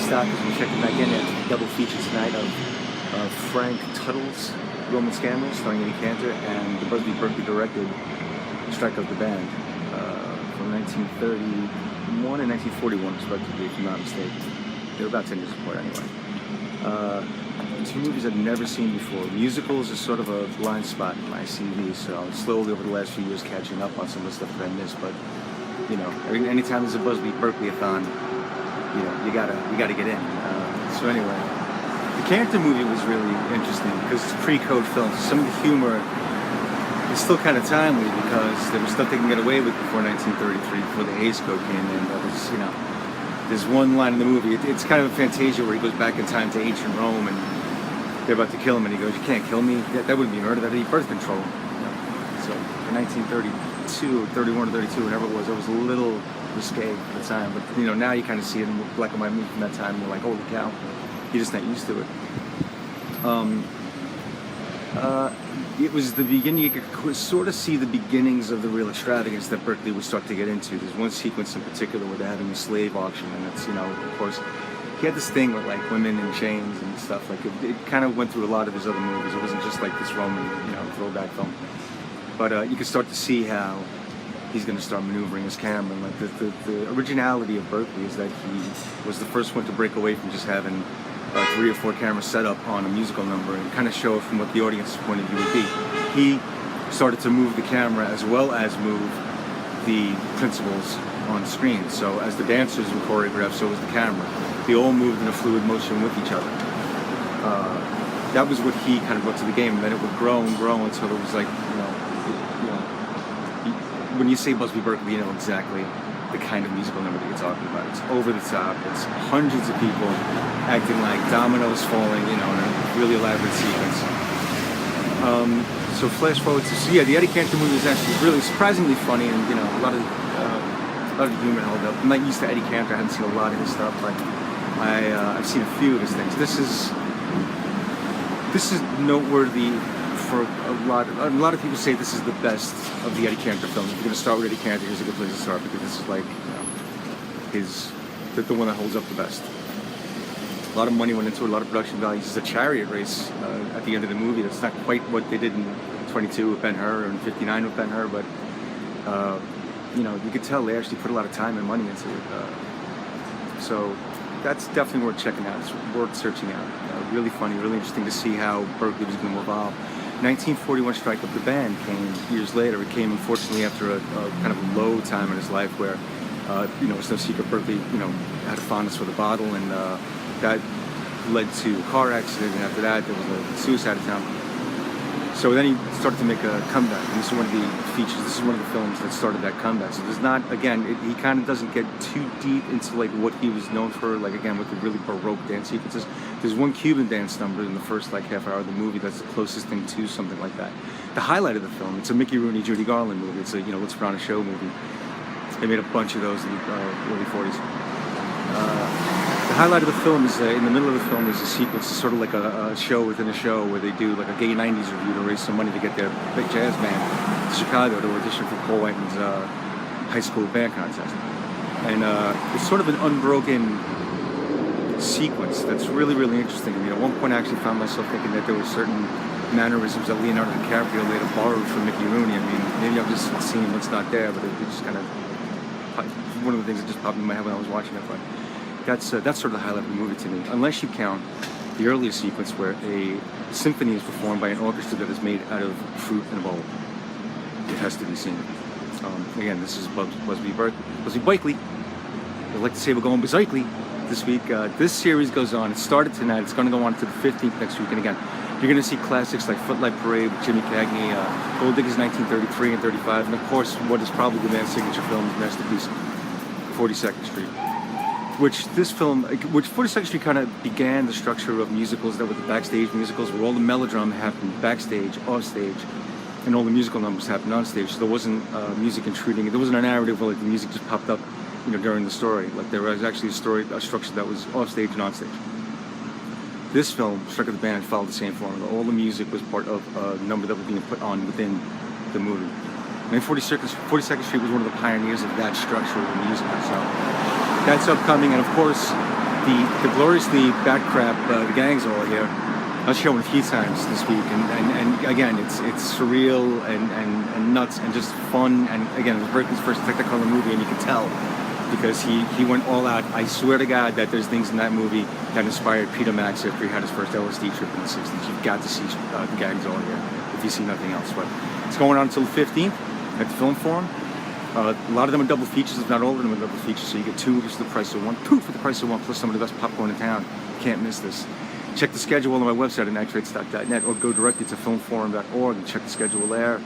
stock as we check it back in at double feature tonight of Frank Tuttle's Roman Scandal, starring Eddie Cantor, and the Busby Berkeley directed Strike Up the Band from 1931 and 1941, respectively, if I'm not mistaken. They're about 10 years apart, anyway. Two movies I've never seen before. Musicals is sort of a blind spot in my CV, so I'm slowly over the last few years catching up on some of the stuff that I missed. But you know, anytime there's a Busby Berkeley-a-thon, you know, you gotta get in. So anyway, the Cantor movie was really interesting because it's pre-code film. Some of the humor is still kind of timely because there was stuff they can get away with before 1933, before the Hays Code came in. That was, you know, there's one line in the movie. It's kind of a Fantasia where he goes back in time to ancient Rome and they're about to kill him, and he goes, "You can't kill me. That wouldn't be murder. That'd be birth control." You know? So in 1932, or 31 or 32, whatever it was a little risque at the time. But you know, now you kind of see it in black and white movie from that time, and you're like, "Holy cow!" You're just not used to it. It was the beginning. You could sort of see the beginnings of the real extravagance that Berkeley would start to get into. There's one sequence in particular where they're having a slave auction, and it's, you know, of course, he had this thing with like women in chains and stuff. Like it kind of went through a lot of his other movies. It wasn't just like this Roman, you know, throwback film. But you could start to see how he's going to start maneuvering his camera. And like the originality of Berkeley is that he was the first one to break away from just having 3 or 4 cameras set up on a musical number and kind of show it from what the audience's point of view would be. He started to move the camera as well as move the principals on screen. So as the dancers were choreographed, so was the camera. They all moved in a fluid motion with each other. That was what he kind of brought to the game, and then it would grow and grow until it was like, when you say Busby Berkeley, you know exactly the kind of musical number that you're talking about. It's over the top. It's hundreds of people acting like dominoes falling, you know, in a really elaborate sequence. So flash forward to, so yeah, the Eddie Cantor movie is actually really surprisingly funny, and you know, a lot of humor held up. I'm not used to Eddie Cantor. I haven't seen a lot of his stuff, but I've seen a few of his things. This is noteworthy for a lot of people say this is the best of the Eddie Cantor films. If you're going to start with Eddie Cantor, here's a good place to start, because this is like, you know, the one that holds up the best. A lot of money went into it, a lot of production values. It's a chariot race at the end of the movie. That's not quite what they did in 22 with Ben-Hur or in 59 with Ben-Hur, but you know, you could tell they actually put a lot of time and money into it. So that's definitely worth checking out. It's worth searching out. Really funny, really interesting to see how Berkeley was going to evolve. 1941 Strike Up the Band came years later. It came, unfortunately, after a kind of a low time in his life where, you know, it's no secret Berkeley, you know, had a fondness for the bottle, and that led to a car accident, and after that there was a suicide attempt. So then he started to make a comeback, and this is one of the features, this is one of the films that started that comeback. So there's not, again, he kind of doesn't get too deep into like what he was known for, like again with the really Baroque dance sequences. There's one Cuban dance number in the first like half hour of the movie that's the closest thing to something like that. The highlight of the film, it's a Mickey Rooney, Judy Garland movie. It's a, you know, Let's Put On a Show movie. They made a bunch of those in the early 40s. The highlight of the film is in the middle of the film is a sequence, sort of like a show within a show, where they do like a gay 90s review to raise some money to get their big jazz band to Chicago to audition for Paul Whiteman's high school band contest. And it's sort of an unbroken sequence that's really, really interesting. I mean, at one point I actually found myself thinking that there were certain mannerisms that Leonardo DiCaprio later borrowed from Mickey Rooney. I mean, maybe I'm just seeing what's not there, but it just kind of, one of the things that just popped in my head when I was watching it. But that's sort of the highlight of the movie to me, unless you count the earlier sequence where a symphony is performed by an orchestra that is made out of fruit and a bowl. It has to be seen. Again, this is Busby Berkeley. I'd like to say we're going berserkly this week. This series goes on. It started tonight. It's going to go on to the 15th next week. And again, you're going to see classics like Footlight Parade with Jimmy Cagney, Gold Diggers 1933 and 35, and of course, what is probably the man's signature film, masterpiece, 42nd Street. Which 42nd Street kind of began the structure of musicals that were the backstage musicals, where all the melodrama happened backstage, off stage, and all the musical numbers happened on stage. So there wasn't music intruding. There wasn't a narrative where like the music just popped up, you know, during the story. Like there was actually a structure that was off stage and on stage. This film, Strike Up the Band, followed the same formula. All the music was part of a number that was being put on within the movie. And 42nd Street was one of the pioneers of that structure of the musical. So that's upcoming, and of course, the gloriously bad crap, the gang's all here. I was showing a few times this week, and again, it's surreal and nuts and just fun. And again, it was Berkeley's first Technicolor movie, and you can tell because he went all out. I swear to God that there's things in that movie that inspired Peter Max after he had his first LSD trip in the 60s. You've got to see the gang's all here if you see nothing else. But it's going on until the 15th at the Film Forum. A lot of them are double features, if not all of them are double features. So you get two for the price of one, two for the price of one, plus some of the best popcorn in town. You can't miss this. Check the schedule on my website at nitratestock.net or go directly to filmforum.org and check the schedule there.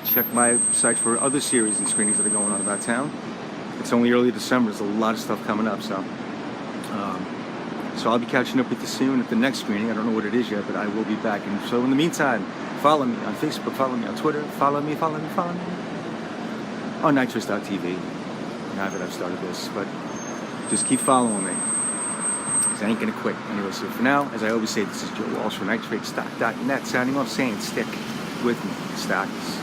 Check my site for other series and screenings that are going on about town. It's only early December. There's a lot of stuff coming up. So I'll be catching up with you soon at the next screening. I don't know what it is yet, but I will be back. And so in the meantime, follow me on Facebook, follow me on Twitter, follow me on nitrous.tv now that I've started this. But just keep following me. I ain't gonna quit. Anyway, so for now, as I always say, this is Joe Walsh from nitratestock.net signing off saying stick with me, stocks.